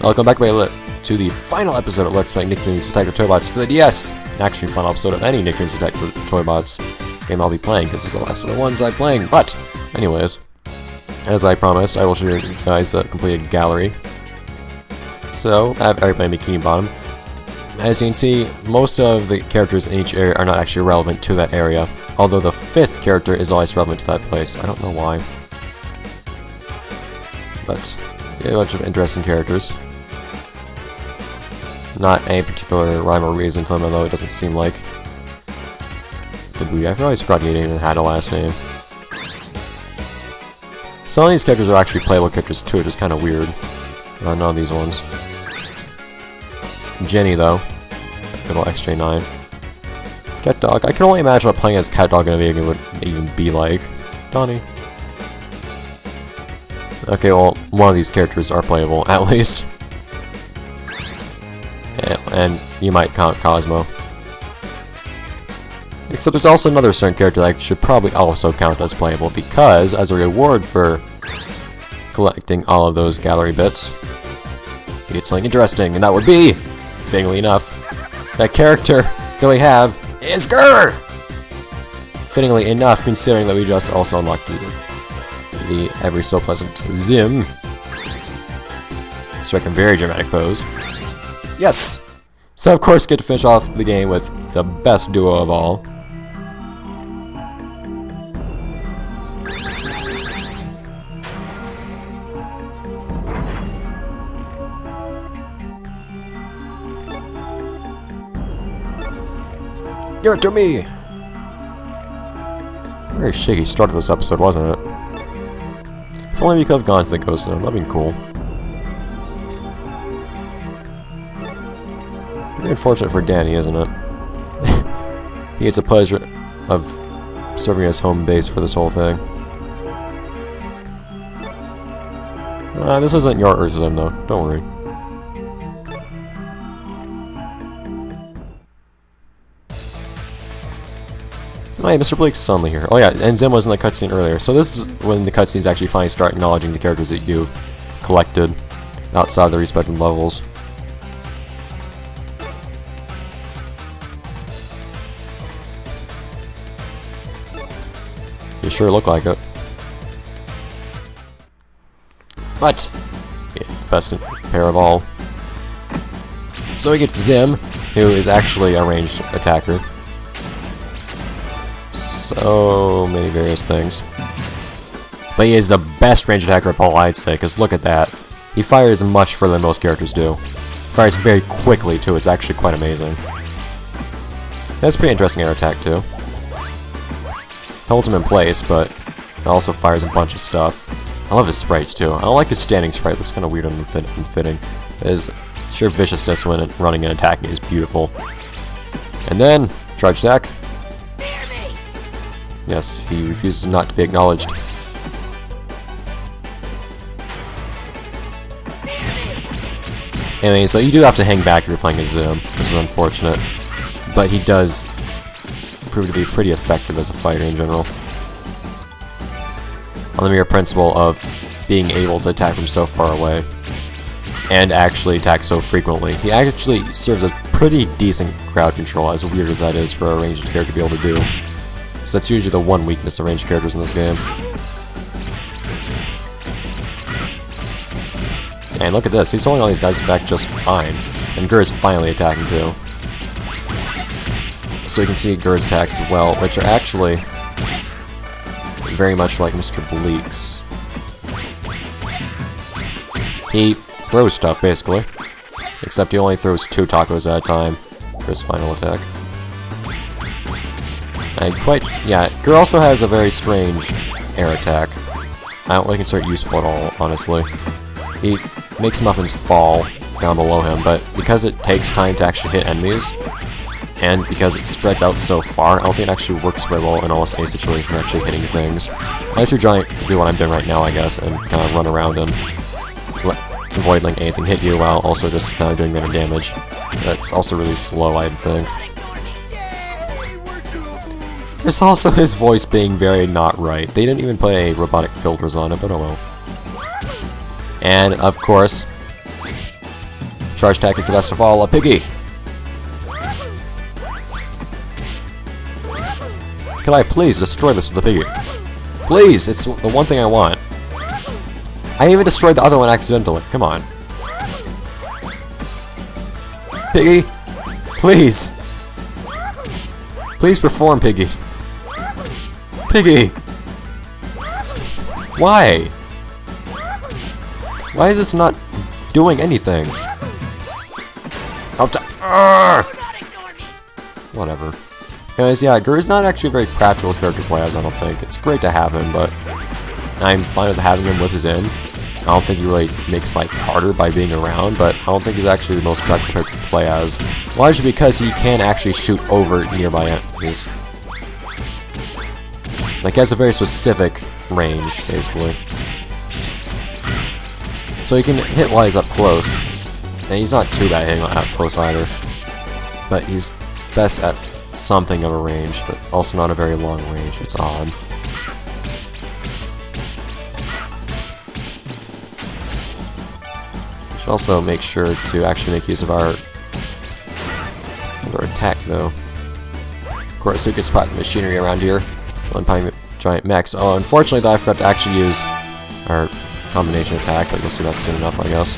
Welcome back to the final episode of Let's Play Nicktoons Attack the Toybots for the DS. An actually final episode of any Nicktoons Attack the Toybots game I'll be playing, because it's the last of the ones I'm playing. But, anyways, as I promised, I will show you guys a completed gallery. So, I have everybody in Bikini Bottom. As you can see, most of the characters in each area are not actually relevant to that area, although the 5th character is always relevant to that place. I don't know why. But, yeah, a bunch of interesting characters. Not any particular rhyme or reason to them, although it doesn't seem like. I always forgot he even had a last name. Some of these characters are actually playable characters too, which is kind of weird. None of these ones. Jenny, though. Good old XJ9. Cat Dog. I can only imagine what playing as Cat Dog in a video game would even be like. Donnie. Okay, well, one of these characters are playable, at least. And you might count Cosmo. Except there's also another certain character that should probably also count as playable, because as a reward for collecting all of those gallery bits, you get something interesting, and that would be, fittingly enough, that character that we have is GIR! Fittingly enough, considering that we just also unlocked the ever so pleasant Zim. Strike a very dramatic pose. Yes! So of course get to finish off the game with the best duo of all. Give it to me! Very shaky start to this episode, wasn't it? If only we could have gone to the Ghost Zone, that'd been cool. Very unfortunate for Danny, isn't it? He gets the pleasure of serving as home base for this whole thing. This isn't your Zim, though. Don't worry. Oh yeah, Mr. Blake's suddenly here. Oh yeah, and Zim was in the cutscene earlier. So this is when the cutscenes actually finally start acknowledging the characters that you've collected outside the respective levels. You sure look like it. But, yeah, the best pair of all. So we get Zim, who is actually a ranged attacker. So many various things. But he is the best ranged attacker of all, I'd say, because look at that. He fires much further than most characters do. Fires very quickly, too. It's actually quite amazing. That's a pretty interesting air attack, too. Holds him in place, but it also fires a bunch of stuff. I love his sprites, too. I don't like his standing sprite. It looks kind of weird and unfitting. His sheer viciousness when running and attacking is beautiful. And then, charge attack. Yes, he refuses not to be acknowledged. Anyway, so you do have to hang back if you're playing as Zim, which is unfortunate. But he does prove to be pretty effective as a fighter in general. On the mere principle of being able to attack from so far away. And actually attack so frequently. He actually serves as pretty decent crowd control, as weird as that is for a ranged character to be able to do. So that's usually the one weakness of ranged characters in this game. And look at this, he's holding all these guys back just fine. And GIR is finally attacking too. So you can see GIR's attacks as well, which are actually very much like Mr. Bleak's. He throws stuff, basically. Except he only throws 2 tacos at a time for his final attack. And yeah, GIR also has a very strange air attack. I don't really consider it useful at all, honestly. He makes muffins fall down below him, but because it takes time to actually hit enemies, and because it spreads out so far, I don't think it actually works very well in almost any situation for actually hitting things. Unless you're trying to do what I'm doing right now, I guess, and kind of run around and avoid letting anything hit you while also just kind of doing better damage. That's also really slow, I think. There's also his voice being very not right. They didn't even put any robotic filters on it, but oh well. And, of course, Charge attack is the best of all. A Piggy! Can I please destroy this with the Piggy? Please! It's the one thing I want. I even destroyed the other one accidentally. Come on. Piggy! Please! Please perform, Piggy. Piggy! Why? Why is this not doing anything? Whatever. Anyways, yeah, GIR's not actually a very practical character to play as, I don't think. It's great to have him, but I'm fine with having him with Zim. I don't think he really makes life harder by being around, but I don't think he's actually the most practical character to play as. Largely because he can actually shoot over nearby enemies. Like, he has a very specific range, basically. So he can hit while he's up close. And he's not too bad hitting up close either. But he's best at something of a range, but also not a very long range. It's odd. Should also make sure to actually make use of our other attack, though. Of course, we can spot the machinery around here. One giant mechs. Oh, unfortunately, though, I forgot to actually use our combination attack, but you'll see that soon enough, I guess.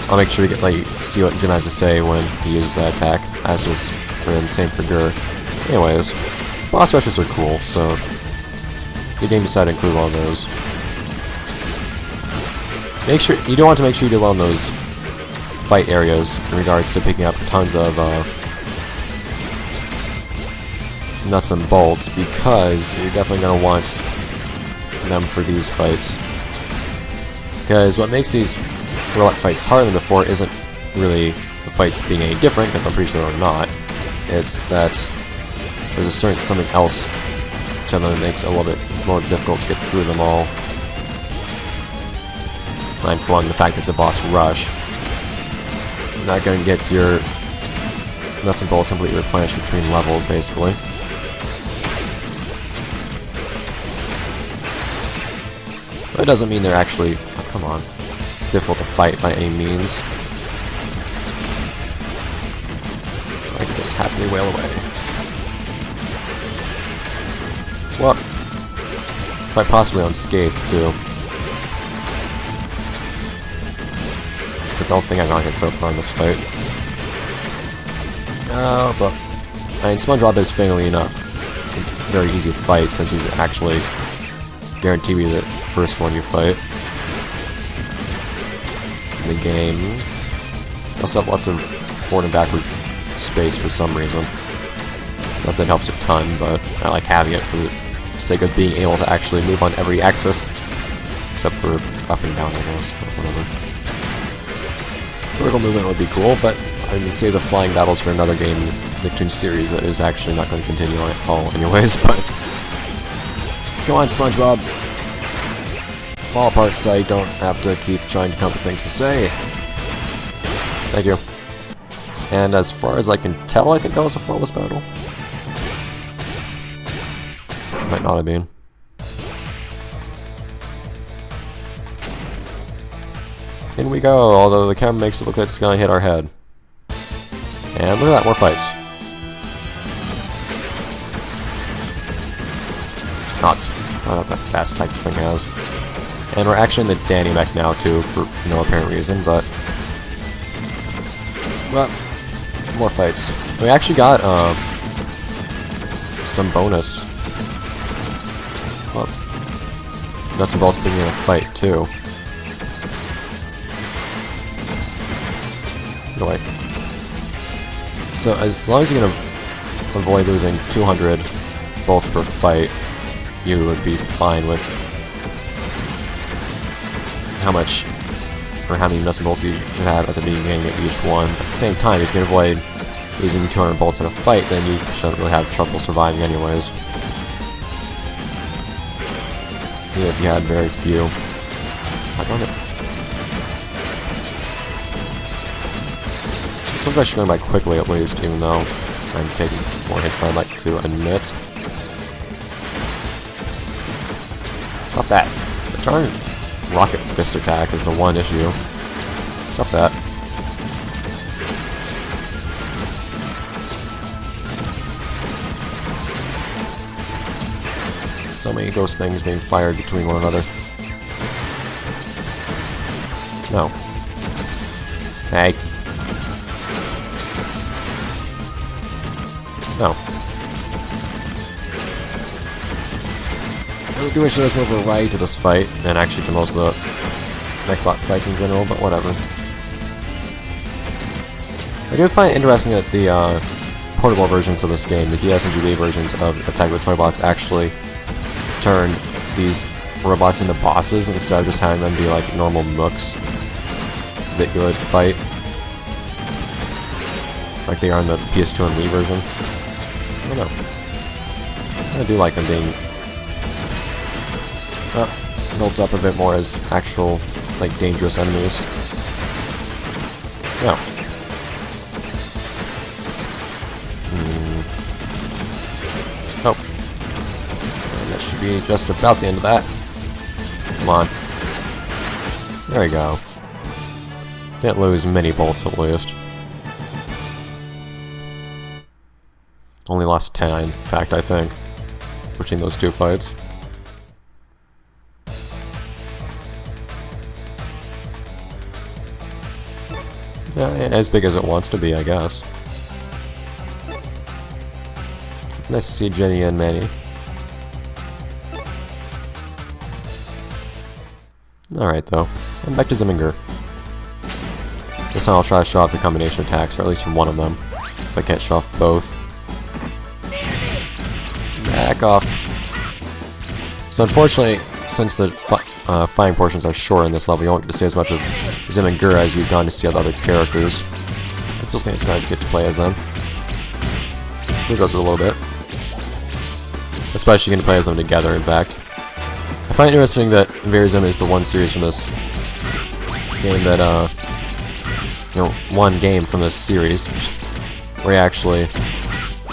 I'll make sure to let you see what Zim has to say when he uses that attack, as was the same for GIR. Anyways, boss rushes are cool, so the game decided to include all of those. Make sure you do want to make sure you do well in those fight areas in regards to picking up tons of nuts and bolts, because you're definitely going to want them for these fights. Because what makes these robot fights harder than before isn't really the fights being any different, because I'm pretty sure they're not. It's that there's a certain something else to them that makes it a little bit more difficult to get through them all. And for one, the fact that it's a boss rush. You're not going to get your nuts and bolts completely replenished between levels, basically. But it doesn't mean they're actually, oh, come on, difficult to fight by any means. So I can just happily wail away. Well, quite possibly unscathed too. Because I don't think I've gone hit so far in this fight. But I mean, SpongeBob is fairly enough a very easy fight, since he's actually guaranteed to be the first one you fight in the game. You also have lots of forward and backward space for some reason. Not that it helps a ton, but I like having it for the sake of being able to actually move on every axis, except for up and down, I guess, but whatever. Vertical movement would be cool, but I can save the flying battles for another game in this Nicktoons series that is actually not going to continue at all anyways, but go on, SpongeBob. Fall apart so I don't have to keep trying to come up with things to say. Thank you. And as far as I can tell, I think that was a flawless battle. Might not have been. In we go, although the camera makes it look like it's gonna hit our head. And look at that, more fights. Not that fast attack this thing has. And we're actually in the Danny mech now too, for no apparent reason, but well, more fights. We actually got some bonus. Well, nuts and bolts being in a fight too. No way. So as long as you can avoid losing 200 bolts per fight, you would be fine with how much or how many nuts and bolts you should have at the beginning of each one. At the same time, if you can avoid losing 200 bolts in a fight, then you shouldn't really have trouble surviving anyways. Even if you had very few. I don't know. This one's actually going by quickly at least, even though I'm taking more hits than I'd like to admit. It's not that. The darn rocket fist attack is the one issue. Stop that. So many ghost things being fired between one another. No. Hey. No. I do wish there was more variety to this fight, and actually to most of the mechbot fights in general, but whatever. I do find it interesting that the portable versions of this game, the DS and GBA versions of Attack of the Toybots, actually turn these robots into bosses instead of just having them be like normal mooks that you would fight, like they are in the PS2 and Wii version. I don't know. I do like them being built up a bit more as actual, like, dangerous enemies. No. Oh. And that should be just about the end of that. Come on. There we go. Didn't lose many bolts at least. Only lost 10, in fact, I think, between those two fights. Yeah, as big as it wants to be, I guess. Nice to see Jenny and Manny. Alright, though. I'm back to Zim and GIR. This time I'll try to show off the combination attacks, or at least one of them. If I can't show off both. Back off. So unfortunately, since the fighting portions are short in this level, you won't get to see as much of Zim and GIR as you've gone to see other characters. I still think it's nice to get to play as them. Here goes a little bit. Especially you can play as them together, in fact. I find it interesting that Zim is the one series from this game that, one game from this series where you actually...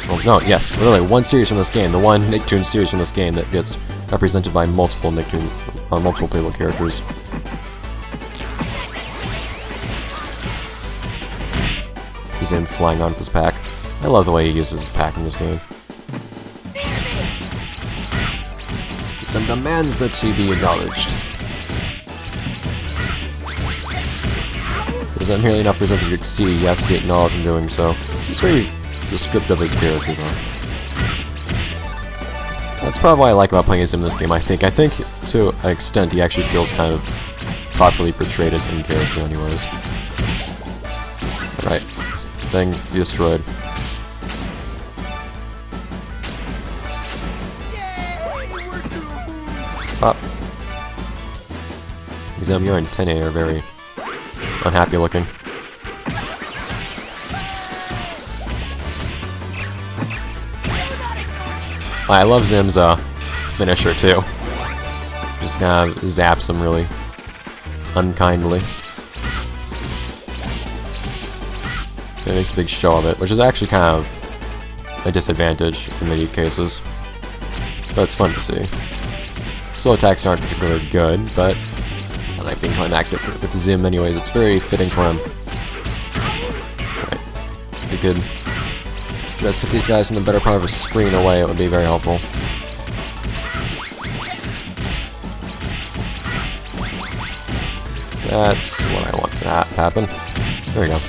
Well, no, yes, really, one series from this game, the one Nicktoons series from this game that gets represented by multiple multiple playable characters. Zim flying out of his pack. I love the way he uses his pack in this game. Zim demands that he be acknowledged. Is that merely enough for Zim to succeed? He has to be acknowledged in doing so. It's very descriptive of his character, though. That's probably what I like about playing as him in this game, I think. To an extent, he actually feels kind of properly portrayed as in character anyways. Alright, this thing be destroyed. Up. Zim, your antennae are very unhappy looking. I love Zim's finisher too. Just kind of zaps him really unkindly. It makes a big show of it, which is actually kind of a disadvantage in many cases. But it's fun to see. Slow attacks aren't particularly good, but I like being climactic with Zim anyways. It's very fitting for him. Alright. If you could just hit these guys in the better part of a screen away, it would be very helpful. That's what I want to happen. There we go.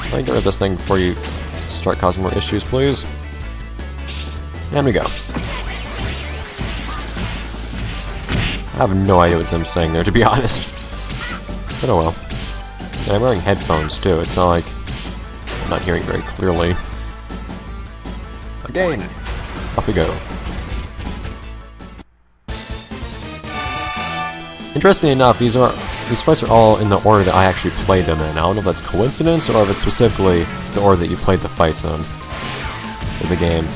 Let me get rid of this thing before you start causing more issues, please. And we go. I have no idea what Zim's saying there, to be honest. But oh well. And I'm wearing headphones, too. It's not like I'm not hearing very clearly. Again! Off we go. Interestingly enough, these fights are all in the order that I actually played them in. I don't know if that's coincidence, or if it's specifically the order that you played the fights in the game.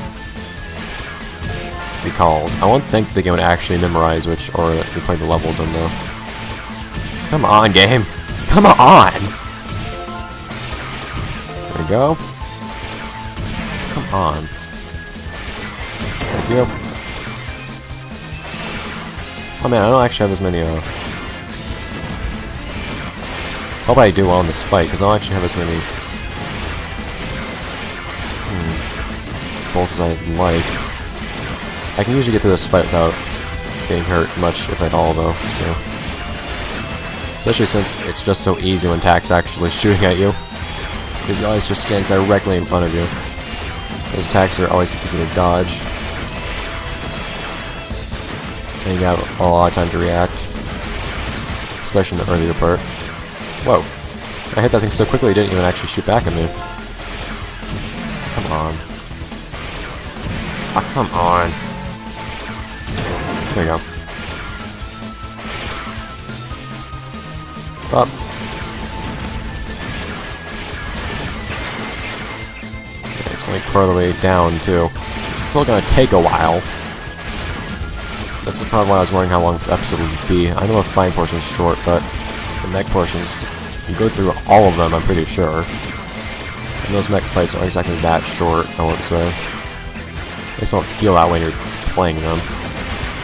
Recalls. I won't think the game would actually memorize which order that you played the levels in, though. Come on, game! Come on! There we go. Come on. Thank you. Oh man, I don't actually have as many Hope I do well in this fight, because I don't actually have as many pulls as I'd like. I can usually get through this fight without getting hurt much, if at all, though, so... Especially since it's just so easy when Tack's actually shooting at you. Because he always just stands directly in front of you. His attacks are always easy to dodge. And you have a lot of time to react. Especially in the earlier part. Whoa. I hit that thing so quickly it didn't even actually shoot back at me. Come on. Oh, come on. There you go. Up. It's only part of the way down, too. It's still gonna take a while. That's the problem why I was wondering how long this episode would be. I know the fighting portion is short, but the mech portions, you go through all of them, I'm pretty sure. And those mech fights aren't exactly that short, I won't say. They just don't feel that way when you're playing them.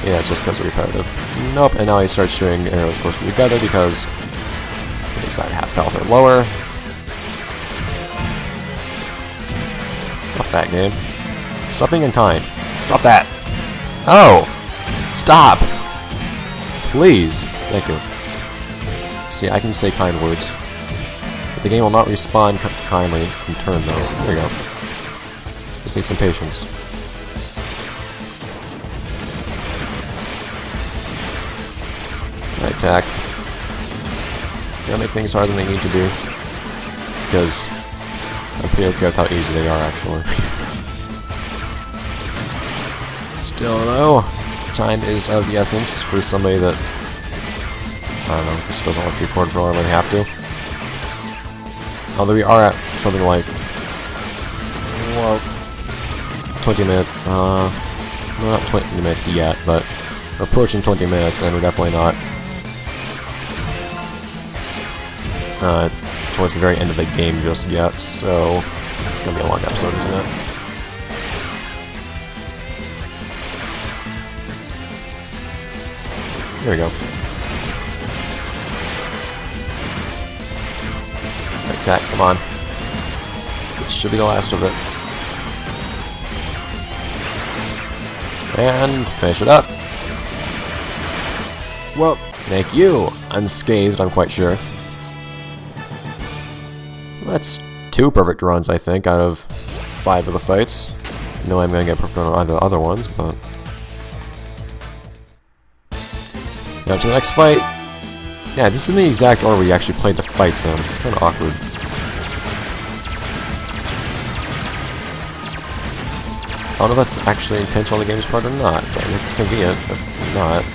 Yeah, it's just because they're repetitive. Nope, and now he starts shooting arrows closer together because he's at half health or lower. Stop that, game. Stop being unkind. Stop that. Oh! Stop! Please. Thank you. See, I can say kind words. But the game will not respond kindly in turn, though. There you go. Just need some patience. Right, Tack. You gotta make things harder than they need to be. Because I'm pretty okay with how easy they are, actually. Still, though, time is of the essence for somebody that, I don't know, just doesn't want to record for longer than they have to. Although we are at something like, well, 20 minutes, no, not 20 minutes yet, but we're approaching 20 minutes, and we're definitely not towards the very end of the game just yet, so it's gonna be a long episode, isn't it? There we go. Attack, come on. This should be the last of it. And finish it up. Well, thank you. Unscathed, I'm quite sure. That's 2 perfect runs, I think, out of 5 of the fights. I know I'm gonna get perfect on the other ones, but... Now to the next fight. Yeah, this is in the exact order we actually played the fights in. It's kind of awkward. I don't know if that's actually intentional on the game's part or not, but it's convenient if not.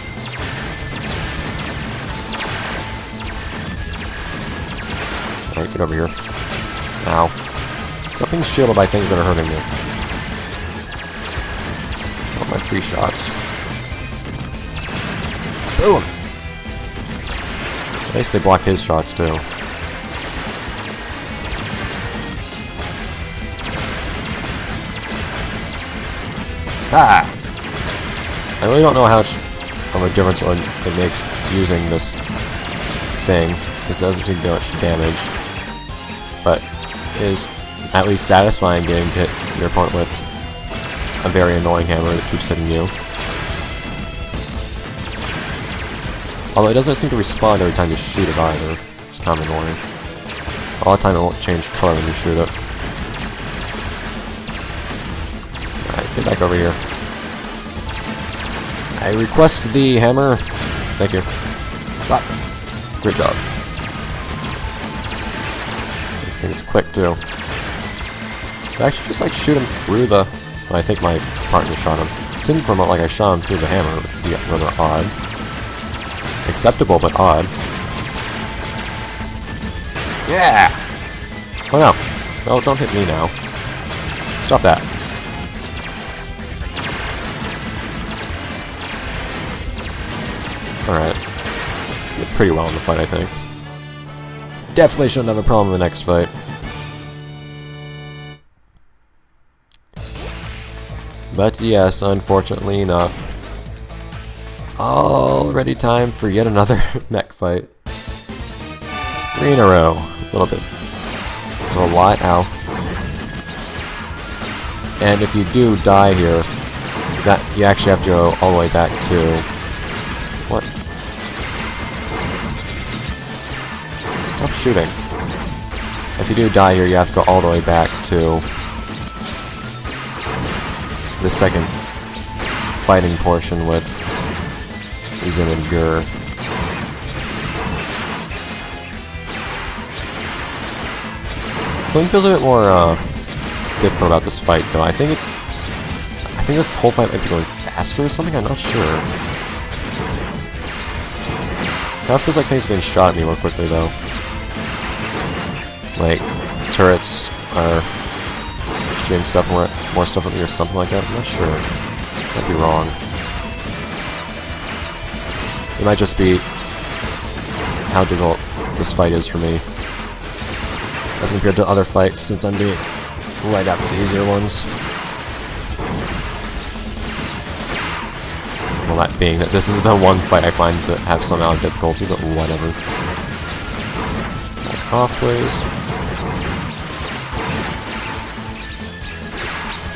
Alright, get over here. Ow. Stop being shielded by things that are hurting me. Oh, my free shots. Boom! At least they block his shots, too. Ah! I really don't know how much of a difference it makes using this thing, since it doesn't seem to do much damage. But it is at least satisfying getting to hit your opponent with a very annoying hammer that keeps hitting you. Although it doesn't seem to respond every time you shoot it either. It's kind of annoying. A lot of time it won't change color when you shoot it. Alright, get back over here. I request the hammer. Thank you. Bop. Great job. Everything's quick too. I actually just like shoot him through the... Well, I think my partner shot him. It seemed from like I shot him through the hammer, which would be rather odd. Acceptable, but odd. Yeah! Oh no. No, don't hit me now. Stop that. Alright. Did pretty well in the fight, I think. Definitely shouldn't have a problem in the next fight. But yes, unfortunately enough. Already time for yet another mech fight. 3 in a row. A little bit. A lot. Ow. And if you do die here, that you actually have to go all the way back to... What? Stop shooting. If you do die here, you have to go all the way back to the second fighting portion with Zim and GIR. Something feels a bit more difficult about this fight, though. I think the whole fight might be going faster or something. I'm not sure. Now it feels like things are being shot at me more quickly, though. Like turrets are shooting stuff more stuff at me or something like that. I'm not sure. Might be wrong. It might just be how difficult this fight is for me as compared to other fights, since I'm doing right after the easier ones. Well, that being that this is the one fight I find that have some amount of difficulty, but whatever. Back off, please.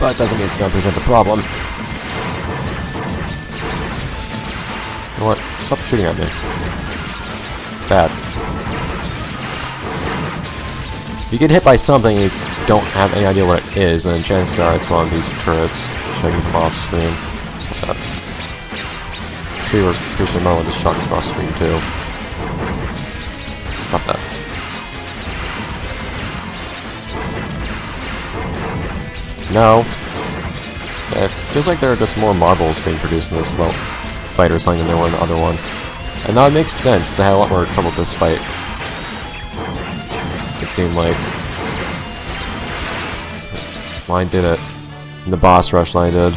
But it doesn't mean it's gonna present a problem. You know what? Stop shooting at me. Bad. If you get hit by something you don't have any idea what it is, then chances are it's one of these turrets showing you from off screen. Stop that. Pretty sure Merlin just shot me from off screen too. Stop that. No. Yeah, it feels like there are just more marbles being produced in this fight or something than there were in the other one. And now it makes sense to have a lot more trouble with this fight. It seemed like. Line did it. And the boss rush line did.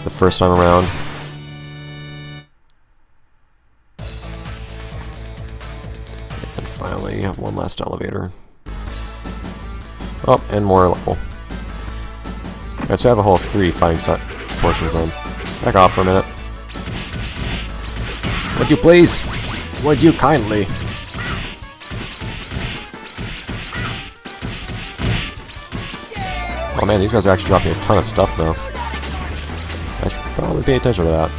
The first time around. And finally, you have one last elevator. Oh, and more level. Alright, so I have a whole 3 fighting set portions then. Back off for a minute. Would you please? Would you kindly? Oh man, these guys are actually dropping a ton of stuff though. I should probably pay attention to that.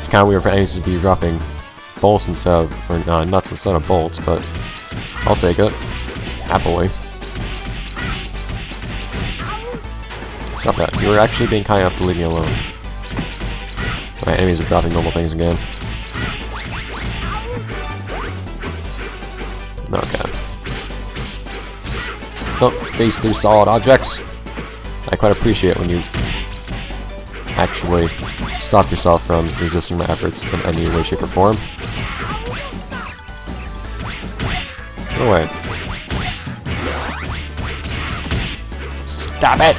It's kind of weird for enemies to be dropping bolts instead of, or nuts instead of bolts, but I'll take it. Happily. Stop that. You were actually being kind enough to leave me alone. My enemies are dropping normal things again. Okay. Don't face through solid objects. I quite appreciate when you actually stop yourself from resisting my efforts in any way, shape, or form. Go away. Stop it!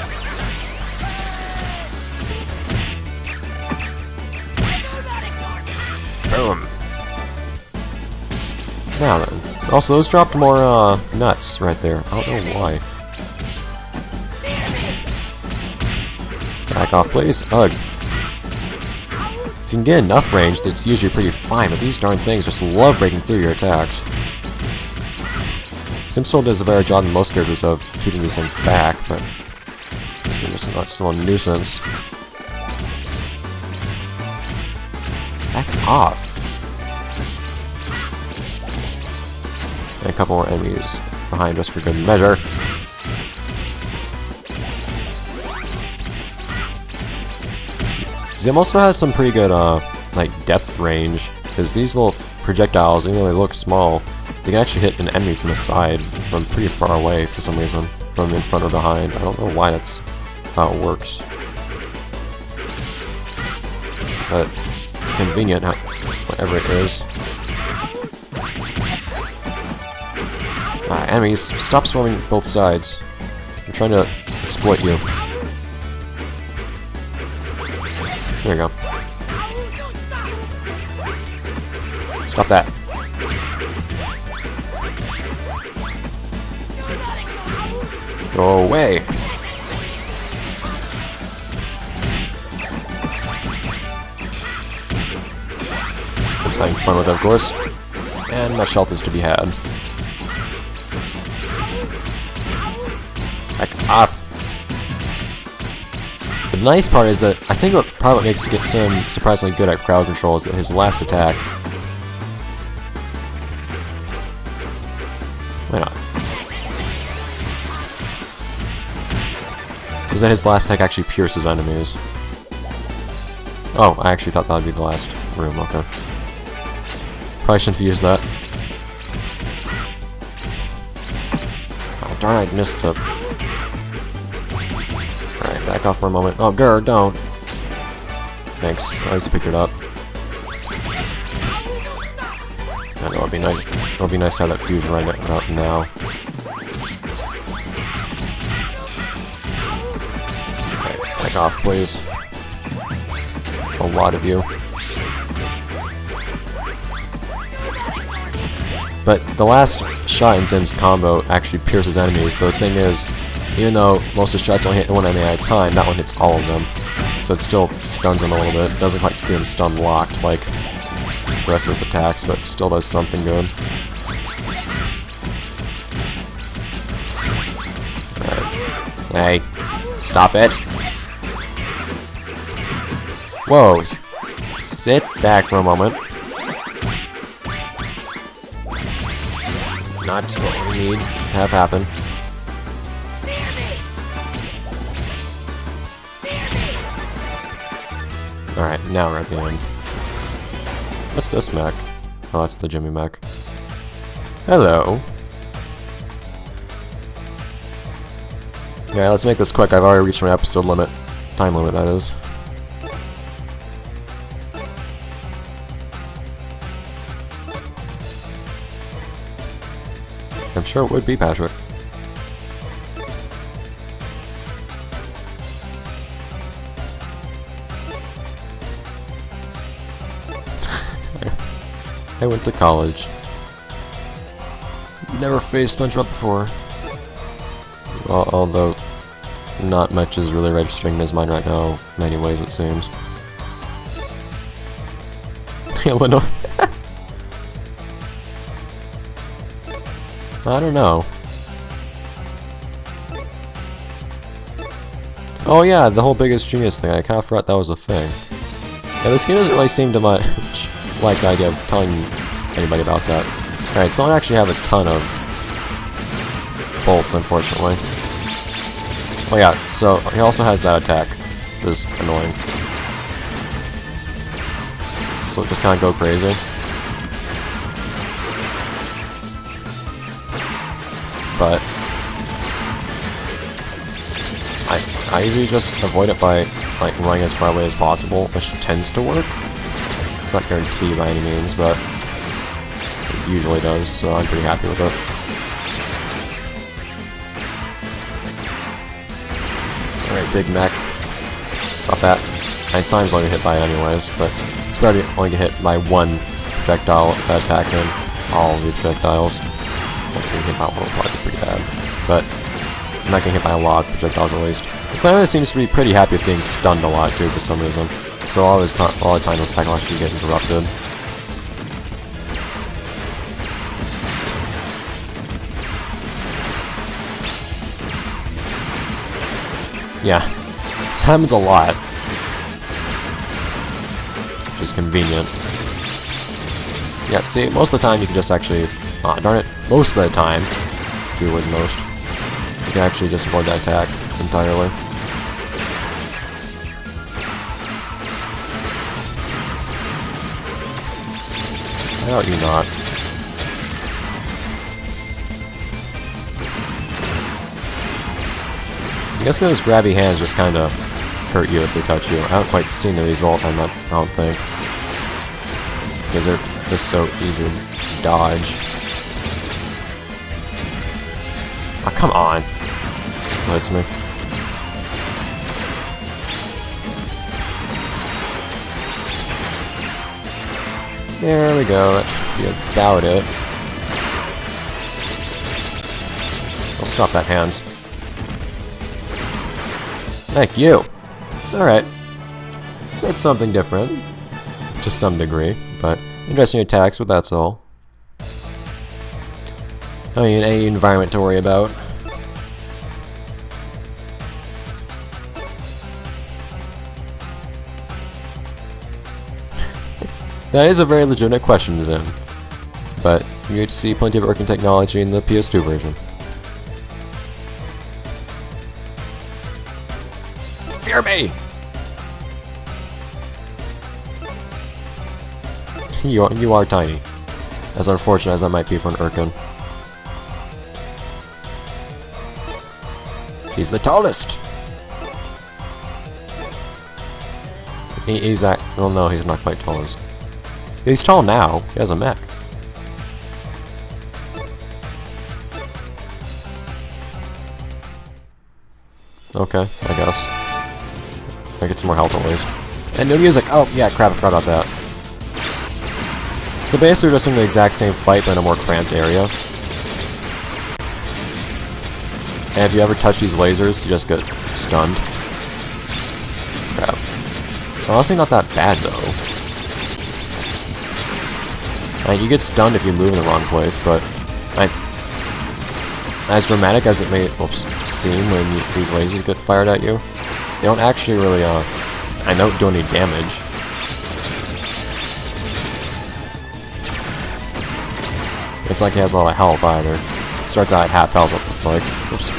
Boom. Now then. Also, those dropped more, nuts right there. I don't know why. Back off, please. Ugh. If you can get enough range, it's usually pretty fine, but these darn things just love breaking through your attacks. Simsol does a better job than most characters of keeping these things back, but it's just not still a nuisance. Back off. And a couple more enemies behind us for good measure. Zim also has some pretty good, like, depth range, because these little projectiles, even though they look small, they can actually hit an enemy from the side, from pretty far away for some reason, from in front or behind. I don't know why that's how it works. But it's convenient, whatever it is. Enemies, stop swarming both sides. I'm trying to exploit you. There we go. Stop that. Go away. Some having fun with it, of course. And much health is to be had. off. The nice part is that I think what probably makes Zim surprisingly good at crowd control is that his last attack. Why not? Is that his last attack actually pierces enemies? Oh, I actually thought that would be the last room. Okay. Probably shouldn't have used that. Oh, darn, I missed it. Alright, back off for a moment. Oh, GIR, don't. Thanks. I just picked it up. I know, it'd be nice. It'll be nice to have that fusion right now. Alright, back off, please. A lot of you. But the last shot in Zim's combo actually pierces enemies, so the thing is, even though most of the shots only hit one enemy at a time, that one hits all of them. So it still stuns them a little bit. It doesn't quite get them stun locked like the rest of his attacks, but it still does something good. Alright. Hey, stop it! Whoa! Sit back for a moment. Not what we need to have happen. Alright, now we're at the end. What's this mech? Oh, that's the Jimmy mech. Hello. Yeah, let's make this quick. I've already reached my episode limit. Time limit, that is. I'm sure it would be, Patrick. I went to college. Never faced SpongeBob before. Although, not much is really registering in his mind right now, in many ways it seems. Illinois. I don't know. Oh yeah, the whole Biggest Genius thing. I kind of forgot that was a thing. Yeah, this game doesn't really seem to much like the idea of telling anybody about that. Alright, so I don't actually have a ton of bolts, unfortunately. Oh yeah, so he also has that attack, which is annoying. So just kind of go crazy. But I usually just avoid it by like running as far away as possible, which tends to work. Not guaranteed by any means, but it usually does, so I'm pretty happy with it. Alright, big mech. Stop that. 9 times only get hit by it anyways, but it's better to only get hit by one projectile with that attack than all of the projectiles. Getting hit by one will probably be pretty bad, but I'm not getting hit by a lot of projectiles at least. The Climax seems to be pretty happy with getting stunned a lot too for some reason. So all the time his attack will actually get interrupted. Yeah, this happens a lot, which is convenient. Yeah, see, most of the time you can just actually, darn it, most of the time, do with most, you can actually just avoid that attack entirely. How about you not? I'm guessing those grabby hands just kind of hurt you if they touch you. I haven't quite seen the result on that, I don't think. Because they're just so easy to dodge. Oh, come on. This hurts me. There we go, that should be about it. I'll stop that hands. Thank you! Alright. So it's something different. To some degree, but interesting attacks, but that's all. I mean, any environment to worry about. That is a very legitimate question, Zim. But you get to see plenty of working technology in the PS2 version. Fear me! You are tiny. As unfortunate as that might be for an Urkin. He's the tallest! He's well, no, he's not quite tallest. He's tall now. He has a mech. Okay, I guess. I get some more health at least. And new music! Oh, yeah, crap, I forgot about that. So basically we're just doing the exact same fight, but in a more cramped area. And if you ever touch these lasers, you just get stunned. Crap. It's honestly not that bad, though. You get stunned if you move in the wrong place, but as dramatic as it may seem when these lasers get fired at you, they don't actually really, do any damage. It's like he has a lot of health either. Starts out at half health, like, oops.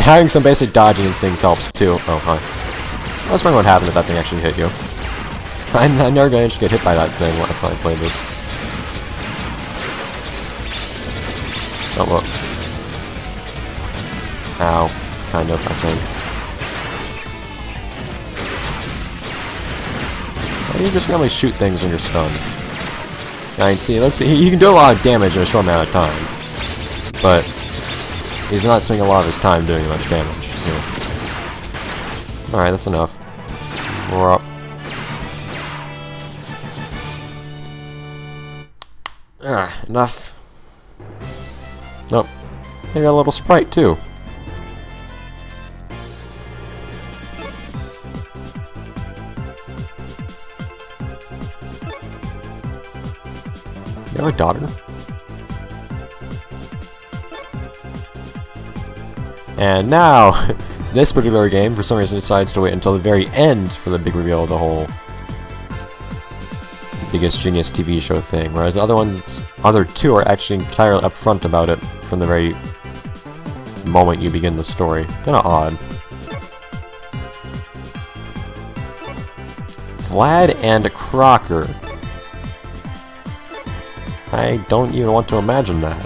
Having some basic dodging instincts helps too. Oh, hi. I was wondering what happened if that thing actually hit you. I never managed to get hit by that thing last time I played this. Oh, look. Ow. Kind of, I think. You just normally shoot things when you're stunned. I can see, it looks, he can do a lot of damage in a short amount of time. But he's not spending a lot of his time doing much damage, so. Alright, that's enough. We're up. Enough. Nope. They got a little sprite too. You have a daughter? And now, this particular game, for some reason, decides to wait until the very end for the big reveal of the whole Biggest Genius TV show thing, whereas the other two are actually entirely upfront about it from the very moment you begin the story. Kinda odd. Vlad and Crocker. I don't even want to imagine that.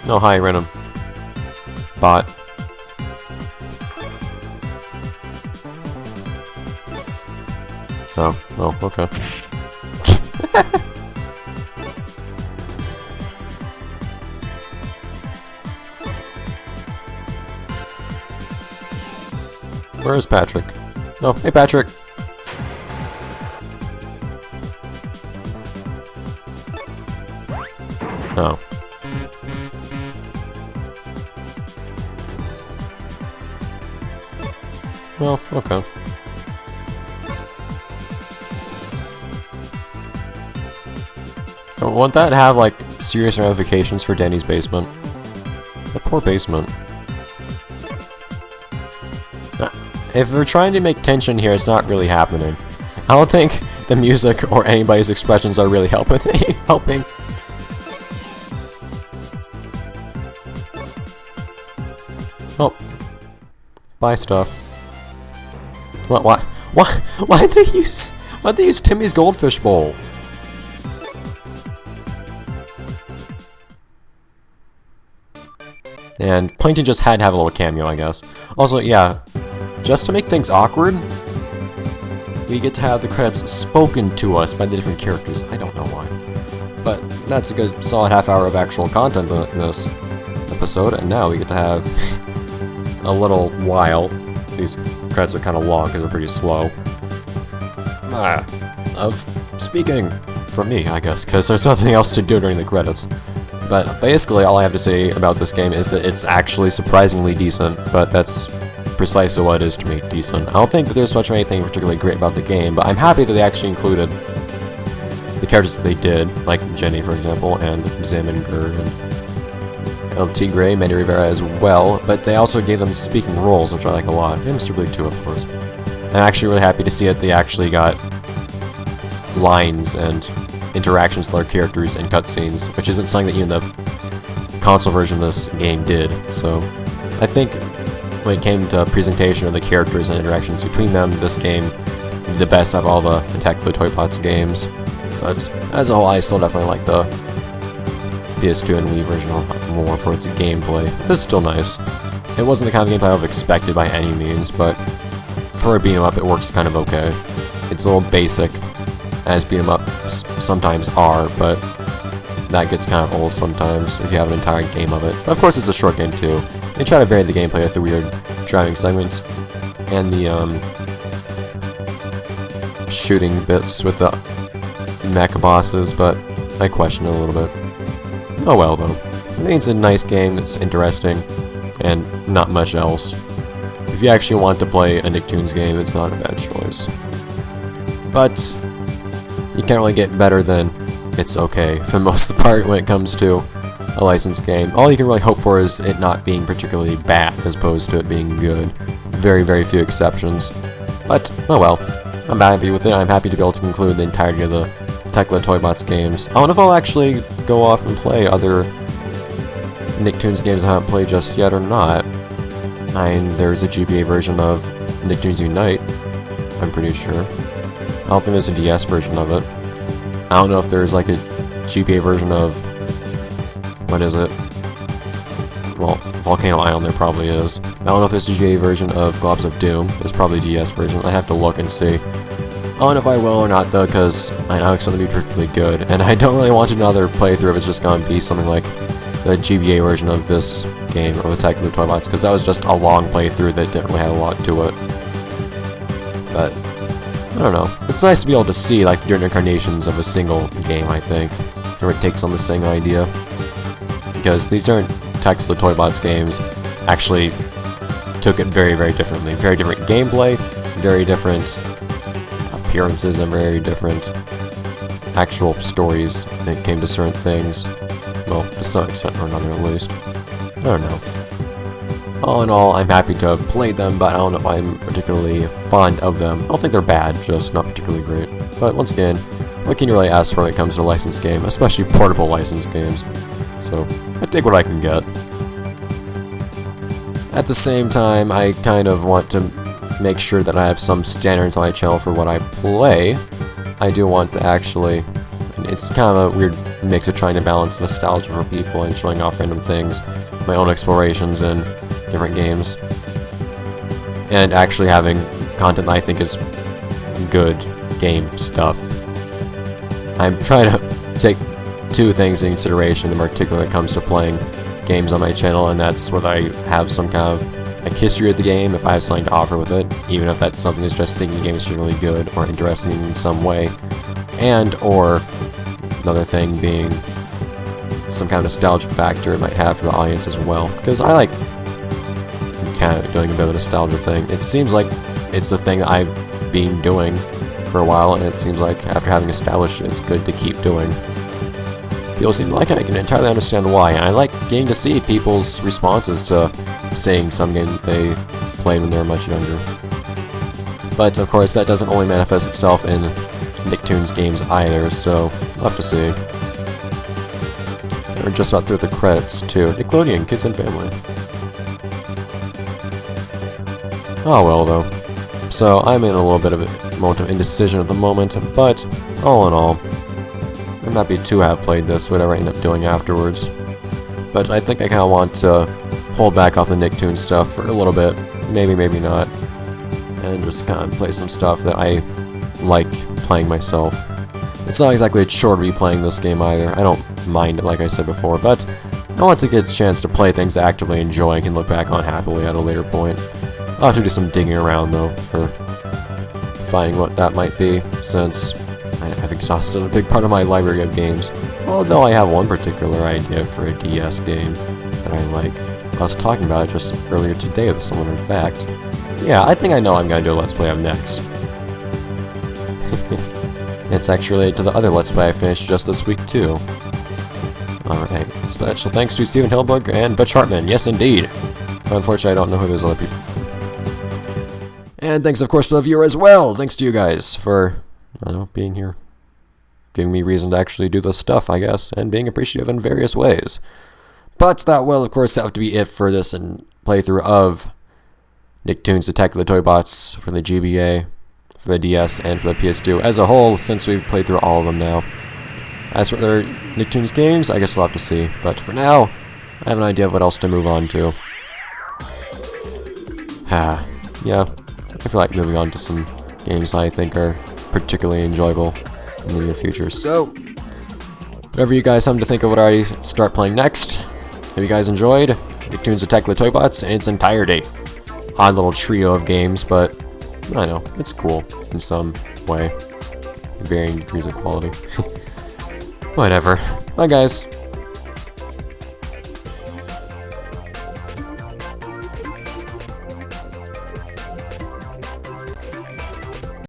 Oh, hi, random bot. Oh, well, okay. Where is Patrick? Oh, hey, Patrick. Oh. Well, okay. Won't that have, like, serious ramifications for Danny's basement? The poor basement. If they're trying to make tension here, it's not really happening. I don't think the music or anybody's expressions are really helping. Oh. Buy stuff. What? Why'd they use Timmy's goldfish bowl? And Plankton just had to have a little cameo, I guess. Also, yeah, just to make things awkward, we get to have the credits spoken to us by the different characters. I don't know why. But that's a good solid half hour of actual content in this episode, and now we get to have a little while. These credits are kind of long because they're pretty slow. Of speaking for me, I guess, because there's nothing else to do during the credits. But basically, all I have to say about this game is that it's actually surprisingly decent, but that's precisely what it is to me decent. I don't think that there's much of anything particularly great about the game, but I'm happy that they actually included the characters that they did, like Jenny, for example, and Zim and GIR, and El Tigre, Manny Rivera as well, but they also gave them speaking roles, which I like a lot, and Mr. Blue too, of course. I'm actually really happy to see that they actually got lines and interactions with their characters in cutscenes, which isn't something that even the console version of this game did, so I think when it came to presentation of the characters and interactions between them, this game did the best out of all the Attack the Toybots games. But as a whole, I still definitely like the PS2 and Wii version a lot more for its gameplay. This is still nice. It wasn't the kind of gameplay I would have expected by any means, but for a beat 'em up, it works kind of okay. It's a little basic, as beat 'em ups sometimes are, but that gets kind of old sometimes if you have an entire game of it. But of course, it's a short game too. They try to vary the gameplay with the weird driving segments and the shooting bits with the mech bosses, but I question it a little bit. Oh well, though. I think it's a nice game, it's interesting, and not much else. If you actually want to play a Nicktoons game, it's not a bad choice. But you can't really get better than it's okay for the most part when it comes to a licensed game. All you can really hope for is it not being particularly bad as opposed to it being good. Very, very few exceptions. But, oh well. I'm happy with it. I'm happy to be able to conclude the entirety of the Attack the Toybots games. I don't know if I'll actually go off and play other Nicktoons games I haven't played just yet or not. There's a GBA version of Nicktoons Unite, I'm pretty sure. I don't think there's a DS version of it. I don't know if there's like a GBA version of... what is it? Well, Volcano Island there probably is. I don't know if there's a GBA version of Globs of Doom. There's probably a DS version. I have to look and see. I don't know if I will or not though, because I know it's going to be particularly good, and I don't really want another playthrough if it's just going to be something like the GBA version of this game, or Attack the Toybots, because that was just a long playthrough that didn't really have a lot to it. But, I don't know. It's nice to be able to see like the different incarnations of a single game, I think, where it takes on the same idea. Because these aren't Attack the Toybots games, actually took it very, very differently. Very different gameplay, very different appearances, and very different actual stories when it came to certain things. Well, to some extent or another at least. I don't know. All in all, I'm happy to have played them, but I don't know if I'm particularly fond of them. I don't think they're bad, just not particularly great. But once again, what can you really ask for when it comes to a licensed game, especially portable licensed games? So, I take what I can get. At the same time, I kind of want to make sure that I have some standards on my channel for what I play. I do want to actually... it's kind of a weird mix of trying to balance nostalgia for people and showing off random things, my own explorations in different games, and actually having content that I think is good game stuff. I'm trying to take two things in consideration in particular when it comes to playing games on my channel, and that's whether I have some kind of like history of the game, if I have something to offer with it, even if that's something that's just thinking the game is really good or interesting in some way, and or another thing being some kind of nostalgic factor it might have for the audience as well, because I like kind of doing a bit of a nostalgia thing. It seems like it's the thing that I've been doing for a while, and it seems like after having established it, it's good to keep doing. People seem to like it. I can entirely understand why, and I like getting to see people's responses to seeing some game that they played when they were much younger. But of course, that doesn't only manifest itself in Nicktoons games either, so we'll have to see. We're just about through the credits too. Nickelodeon, Kids and Family. Oh well though. So I'm in a little bit of a moment of indecision at the moment, but all in all, I'm happy to have played this, whatever I end up doing afterwards. But I think I kind of want to hold back off the Nicktoons stuff for a little bit, maybe, maybe not, and just kind of play some stuff that I like playing myself. It's not exactly a chore to be playing this game either. I don't mind it, like I said before, but I want to get a chance to play things I actively enjoy and can look back on happily at a later point. I'll have to do some digging around, though, for finding what that might be, since I've exhausted a big part of my library of games, although I have one particular idea for a DS game that I like. I was talking about it just earlier today with someone, in fact. Yeah, I think I know I'm gonna do a Let's Play of next. It's actually related to the other Let's Play I finished just this week, too. Alright, special thanks to Stephen Hilberg and Butch Hartman, yes indeed! Unfortunately, I don't know who those other people. And thanks, of course, to the viewer as well! Thanks to you guys for, I don't know, being here. Giving me reason to actually do this stuff, I guess, and being appreciative in various ways. But that will, of course, have to be it for this playthrough of Nicktoons Attack of the Toybots for the GBA, for the DS, and for the PS2 as a whole, since we've played through all of them now. As for other Nicktoons games, I guess we'll have to see. But for now, I have an idea of what else to move on to. Yeah, I feel like moving on to some games I think are particularly enjoyable in the near future. So, whatever you guys have to think of what I start playing next, hope you guys enjoyed Nicktoons Attack of the Toybots in its entirety. Odd little trio of games, but I know, it's cool in some way. Varying degrees of quality. Whatever. Bye guys.